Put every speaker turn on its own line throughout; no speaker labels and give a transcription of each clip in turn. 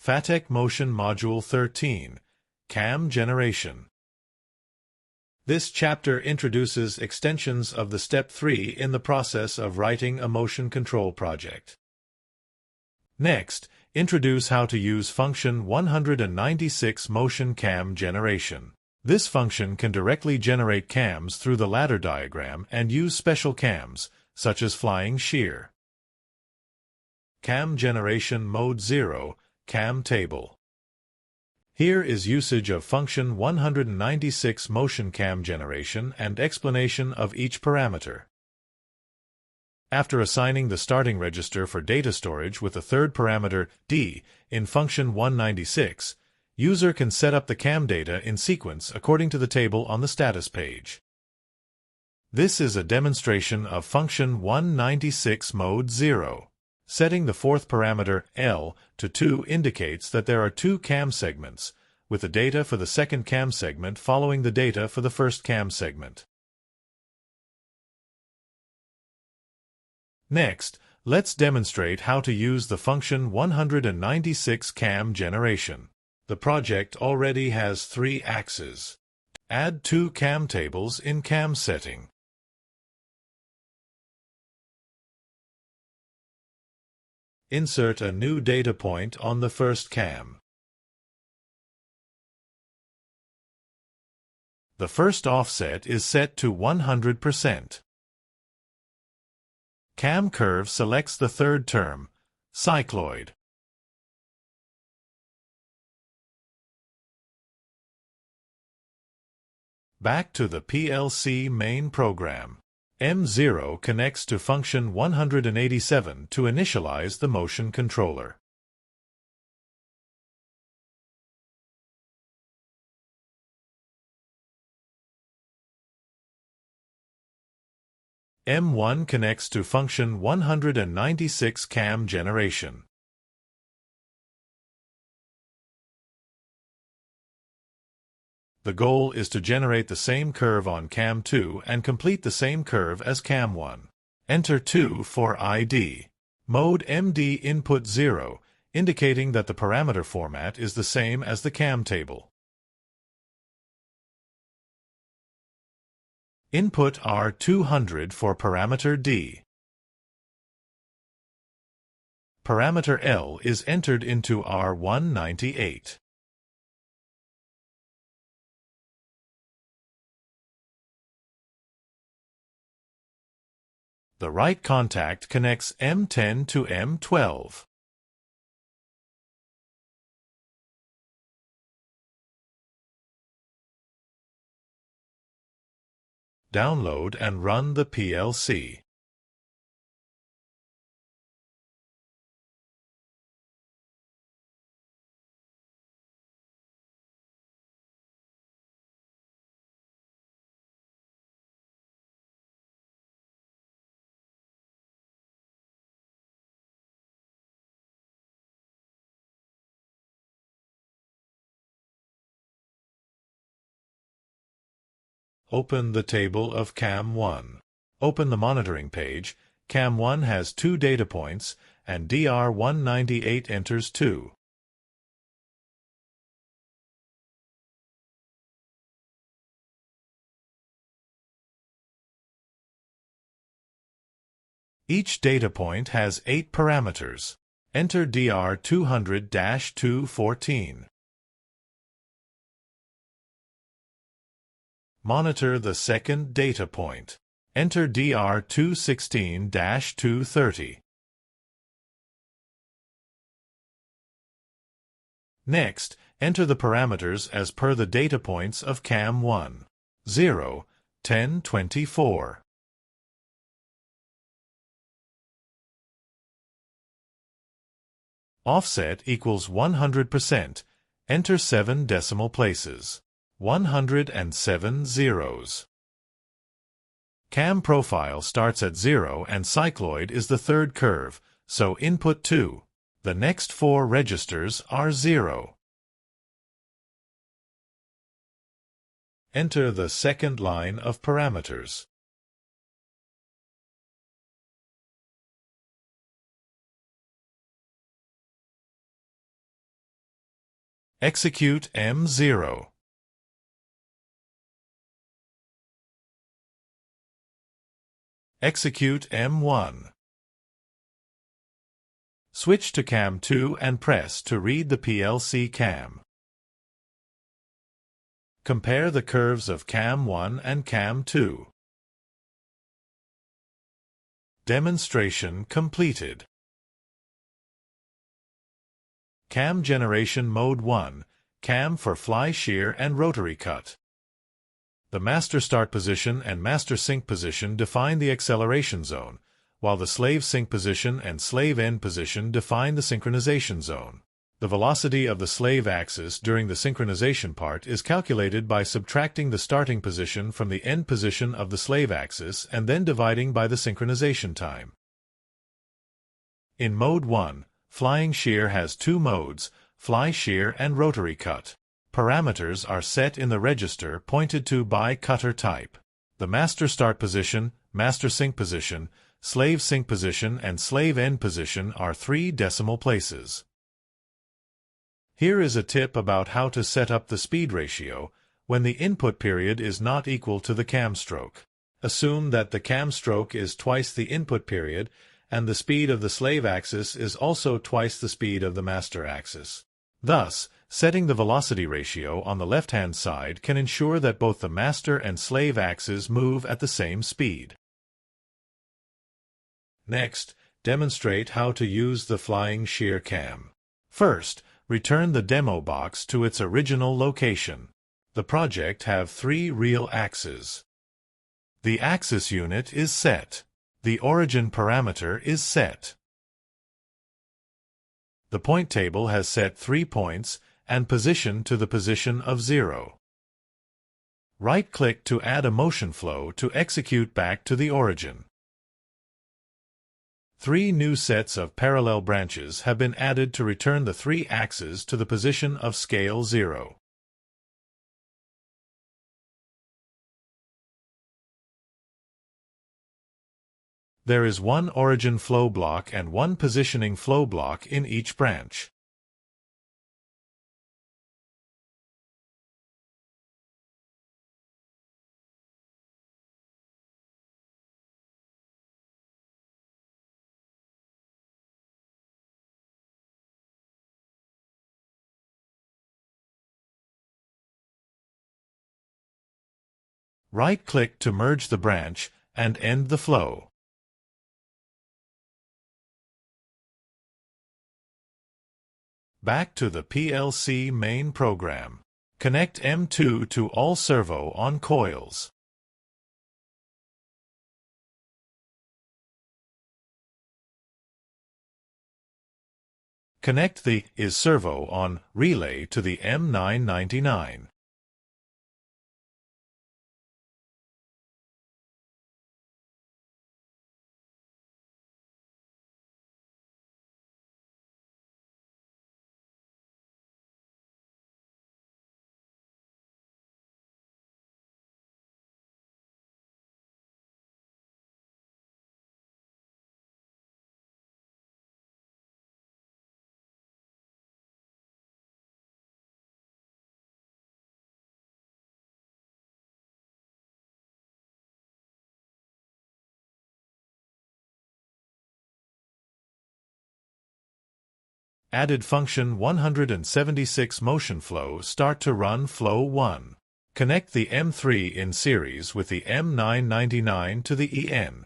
FATEC Motion Module 13, Cam Generation. This chapter introduces extensions of the Step 3 in the process of writing a motion control project. Next, introduce how to use function 196 Motion Cam Generation. This function can directly generate cams through the ladder diagram and use special cams, such as flying shear. Cam Generation Mode 0, Cam Table. Here is usage of function 196 Motion Cam Generation and explanation of each parameter. After assigning the starting register for data storage with a third parameter, d, in function 196, user can set up the cam data in sequence according to the table on the status page. This is a demonstration of function 196 mode 0. Setting the fourth parameter, L, to 2 indicates that there are 2 cam segments, with the data for the second cam segment following the data for the first cam segment. Next, let's demonstrate how to use the function 196 cam generation. The project already has 3 axes. Add 2 cam tables in cam setting. Insert a new data point on the first cam. The first offset is set to 100%. Cam curve selects the third term, cycloid. Back to the PLC main program. M0 connects to function 187 to initialize the motion controller. M1 connects to function 196 cam generation. The goal is to generate the same curve on cam 2 and complete the same curve as cam 1. Enter 2 for ID. Mode MD input 0, indicating that the parameter format is the same as the cam table. Input R200 for parameter D. Parameter L is entered into R198. The right contact connects M10 to M12. Download and run the PLC. Open the table of cam 1. Open the monitoring page. Cam 1 has 2 data points, and DR198 enters 2. Each data point has 8 parameters. Enter DR200-214. Monitor the second data point. Enter DR216-230. Next, enter the parameters as per the data points of cam 1. 0, 10, 24. Offset equals 100%. Enter 7 decimal places. 107 zeros. Cam profile starts at 0 and cycloid is the third curve, so input 2. The next 4 registers are 0. Enter the second line of parameters. Execute M0. Execute M1. Switch to cam 2 and press to read the PLC cam. Compare the curves of cam 1 and cam 2. Demonstration completed. Cam generation mode 1, cam for fly shear and rotary cut. The master start position and master sink position define the acceleration zone, while the slave sink position and slave end position define the synchronization zone. The velocity of the slave axis during the synchronization part is calculated by subtracting the starting position from the end position of the slave axis and then dividing by the synchronization time. In Mode 1, flying shear has two modes, fly shear and rotary cut. Parameters are set in the register pointed to by cutter type. The master start position, master sink position, slave sink position and slave end position are 3 decimal places. Here is a tip about how to set up the speed ratio when the input period is not equal to the cam stroke. Assume that the cam stroke is twice the input period and the speed of the slave axis is also twice the speed of the master axis. Thus, setting the velocity ratio on the left-hand side can ensure that both the master and slave axes move at the same speed. Next, demonstrate how to use the flying shear cam. First, return the demo box to its original location. The project have 3 real axes. The axis unit is set. The origin parameter is set. The point table has set 3 points and position to the position of 0. Right-click to add a motion flow to execute back to the origin. 3 new sets of parallel branches have been added to return the 3 axes to the position of scale 0. There is 1 origin flow block and 1 positioning flow block in each branch. Right-click to merge the branch and end the flow. Back to the PLC main program. Connect M2 to all servo on coils. Connect the is servo on relay to the M999. Added function 176 motion flow start to run flow 1. Connect the M3 in series with the M999 to the EN.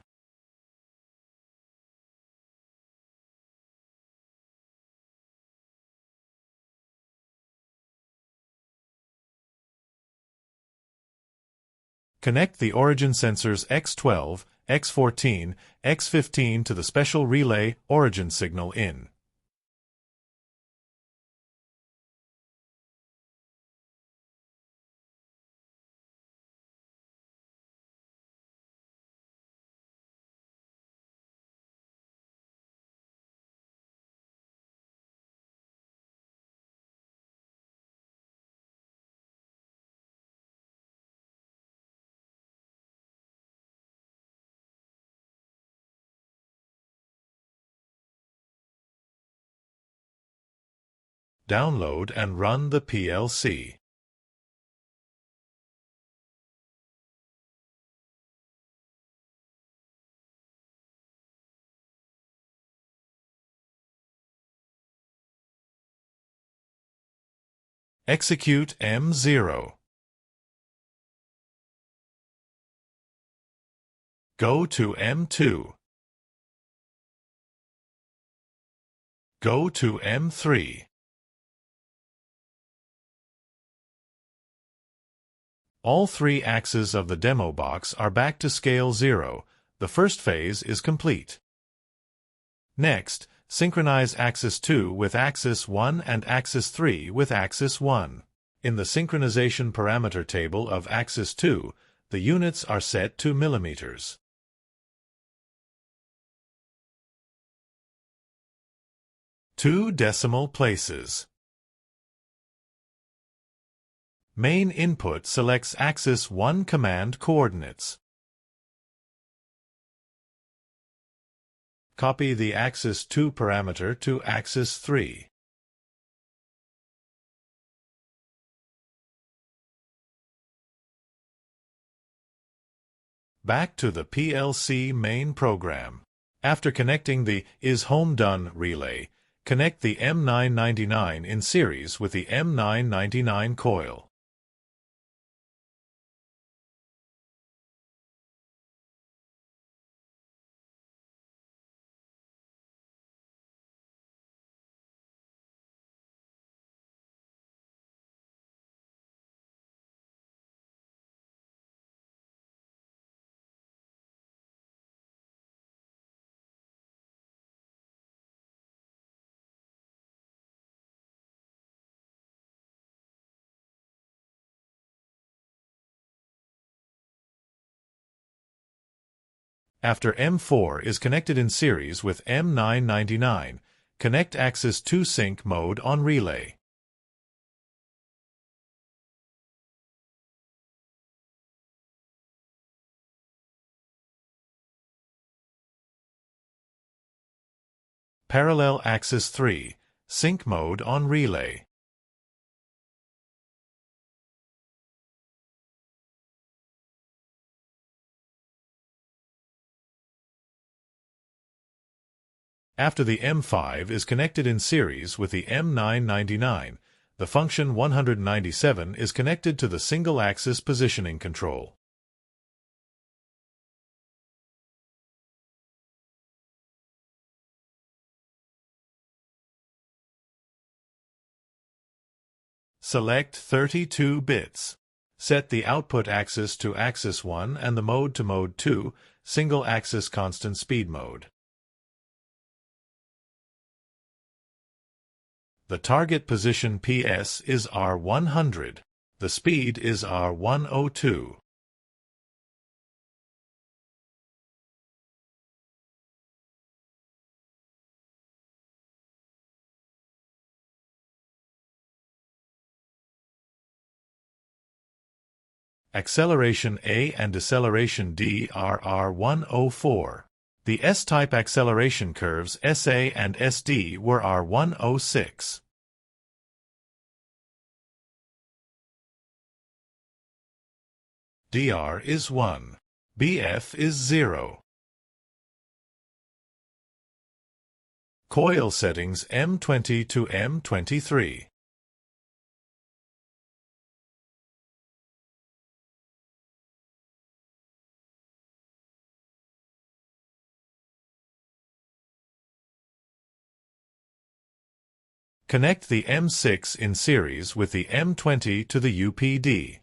Connect the origin sensors X12, X14, X15 to the special relay origin signal in. Download and run the PLC. Execute M0. Go to M2. Go to M3. All three axes of the demo box are back to scale 0. The first phase is complete. Next, synchronize axis 2 with axis 1 and axis 3 with axis 1. In the synchronization parameter table of axis 2, the units are set to millimeters. Two decimal places. Main input selects axis 1 command coordinates. Copy the axis 2 parameter to axis 3. Back to the PLC main program. After connecting the Is Home Done relay, connect the M999 in series with the M999 coil. After M4 is connected in series with M999, connect axis 2 sync mode on relay. Parallel axis 3, sync mode on relay. After the M5 is connected in series with the M999, the function 197 is connected to the single-axis positioning control. Select 32 bits. Set the output axis to axis 1 and the mode to mode 2, single-axis constant speed mode. The target position PS is R100. The speed is R102. Acceleration A and deceleration D are R104. The S-type acceleration curves SA and SD were R106. DR is 1. BF is 0. Coil settings M20 to M23. Connect the M6 in series with the M20 to the UPD.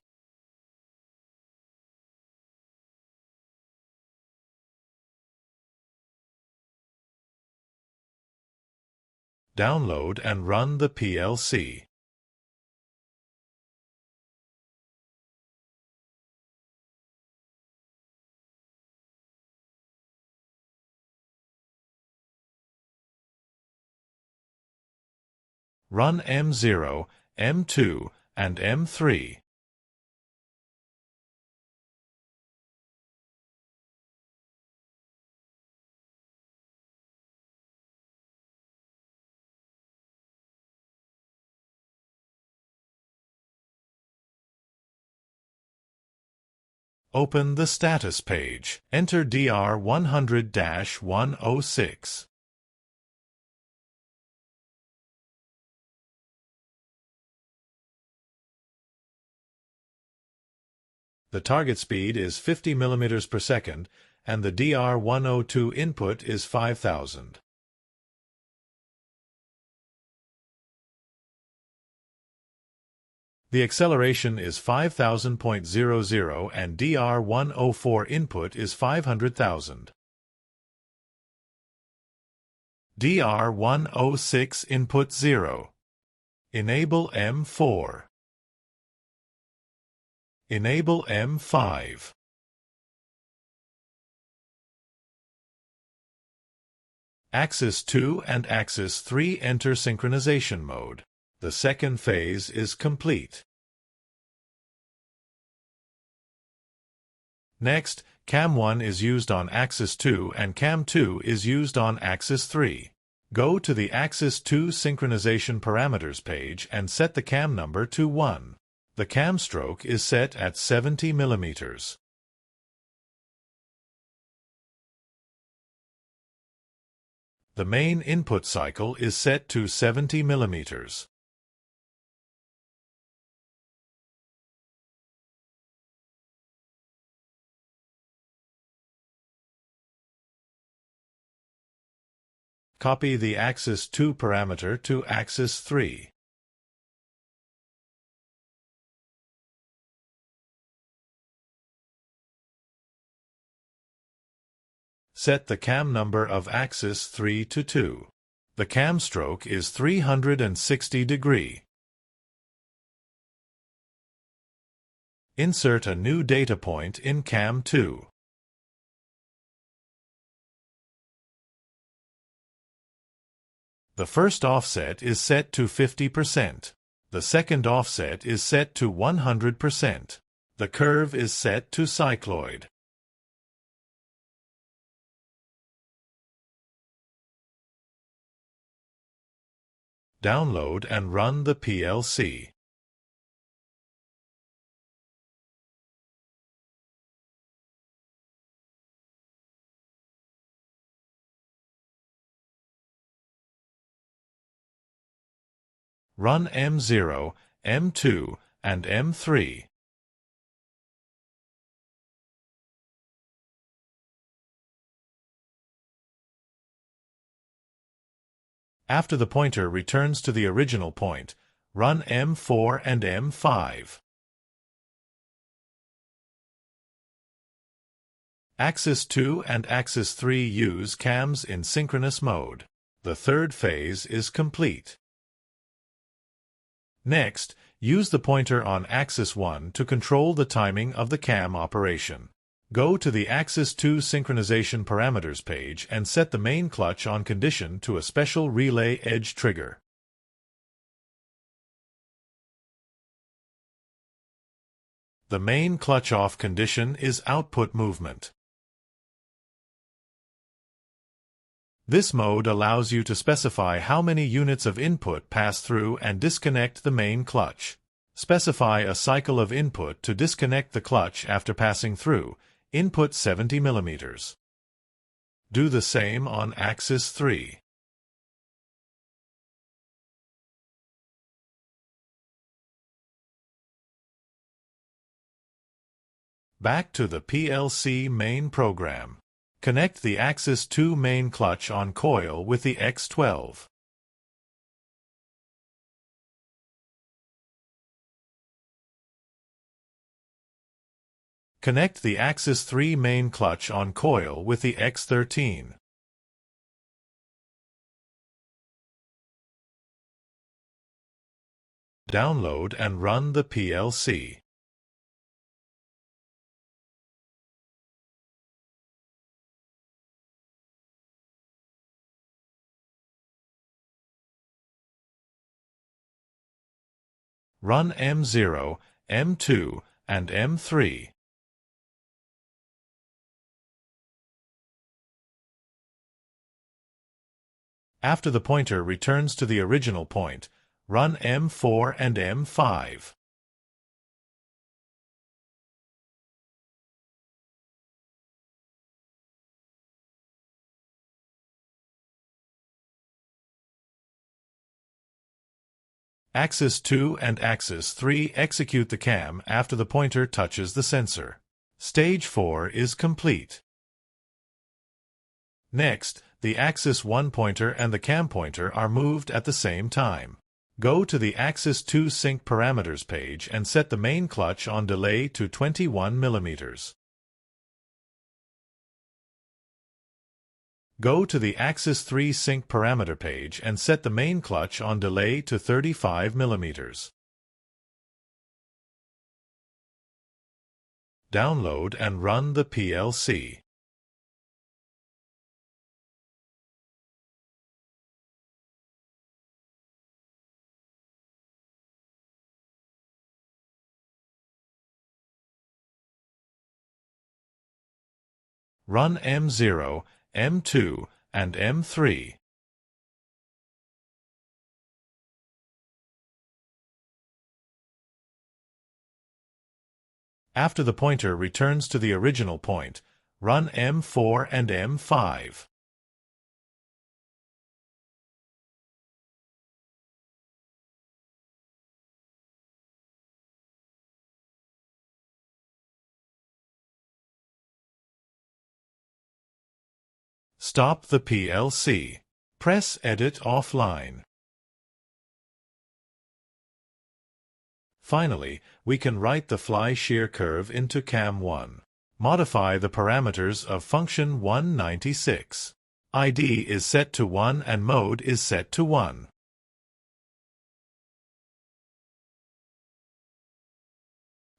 Download and run the PLC. Run M0, M2, and M3. Open the status page. Enter DR100-106. The target speed is 50 mm per second, and the DR102 input is 5000. The acceleration is 5000.00 and DR104 input is 500,000. DR106 input 0. Enable M4. Enable M5. Axis 2 and Axis 3 enter synchronization mode. The second phase is complete. Next, Cam 1 is used on Axis 2 and Cam 2 is used on Axis 3. Go to the Axis 2 synchronization parameters page and set the cam number to 1. The cam stroke is set at 70 mm. The main input cycle is set to 70 mm. Copy the Axis 2 parameter to Axis 3. Set the cam number of Axis 3 to 2. The cam stroke is 360 degree. Insert a new data point in Cam 2. The first offset is set to 50%. The second offset is set to 100%. The curve is set to cycloid. Download and run the PLC. Run M0, M2, and M3. After the pointer returns to the original point, run M4 and M5. Axis 2 and Axis 3 use cams in synchronous mode. The third phase is complete. Next, use the pointer on Axis 1 to control the timing of the cam operation. Go to the Axis 2 synchronization parameters page and set the main clutch on condition to a special relay edge trigger. The main clutch off condition is output movement. This mode allows you to specify how many units of input pass through and disconnect the main clutch. Specify a cycle of input to disconnect the clutch after passing through. Input 70 mm. Do the same on Axis 3. Back to the PLC main program. Connect the Axis 2 main clutch on coil with the X12. Connect the Axis 3 main clutch on coil with the X13. Download and run the PLC. Run M0, M2, and M3. After the pointer returns to the original point, run M4 and M5. Axis 2 and Axis 3 execute the cam after the pointer touches the sensor. Stage 4 is complete. Next, the Axis 1 pointer and the cam pointer are moved at the same time. Go to the Axis 2 Sync Parameters page and set the main clutch on delay to 21 mm. Go to the Axis 3 Sync Parameter page and set the main clutch on delay to 35 mm. Download and run the PLC. Run M0, M2, and M3. After the pointer returns to the original point, run M4 and M5. Stop the PLC. Press Edit offline. Finally, we can write the fly shear curve into Cam1. Modify the parameters of function 196. ID is set to 1 and mode is set to 1.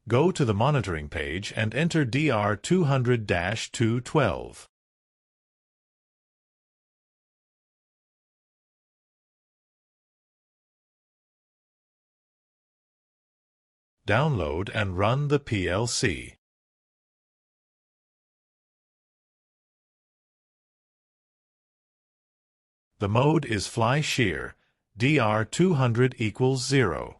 Go to the monitoring page and enter DR200-212. Download and run the PLC. The mode is fly shear, DR200 equals 0.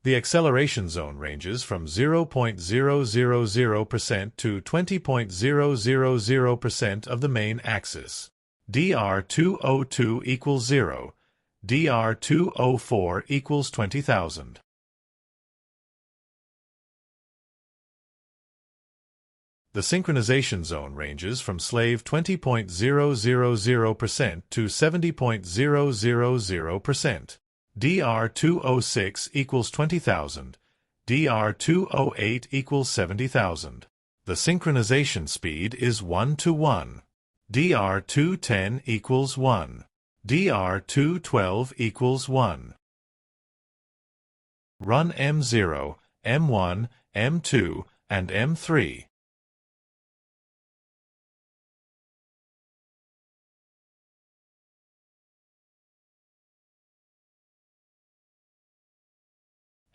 The acceleration zone ranges from 0.000% to 20.000% of the main axis. DR202 equals 0. DR204 equals 20,000. The synchronization zone ranges from slave 20.000% to 70.000%. DR206 equals 20,000. DR208 equals 70,000. The synchronization speed is 1:1. DR210 equals 1. DR212 equals 1. Run M0, M1, M2, and M3.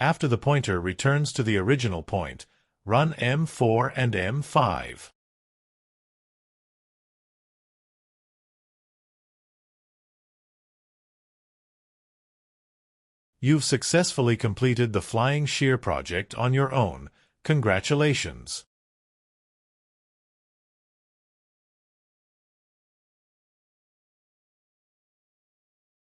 After the pointer returns to the original point, run M4 and M5. You've successfully completed the flying shear project on your own. Congratulations!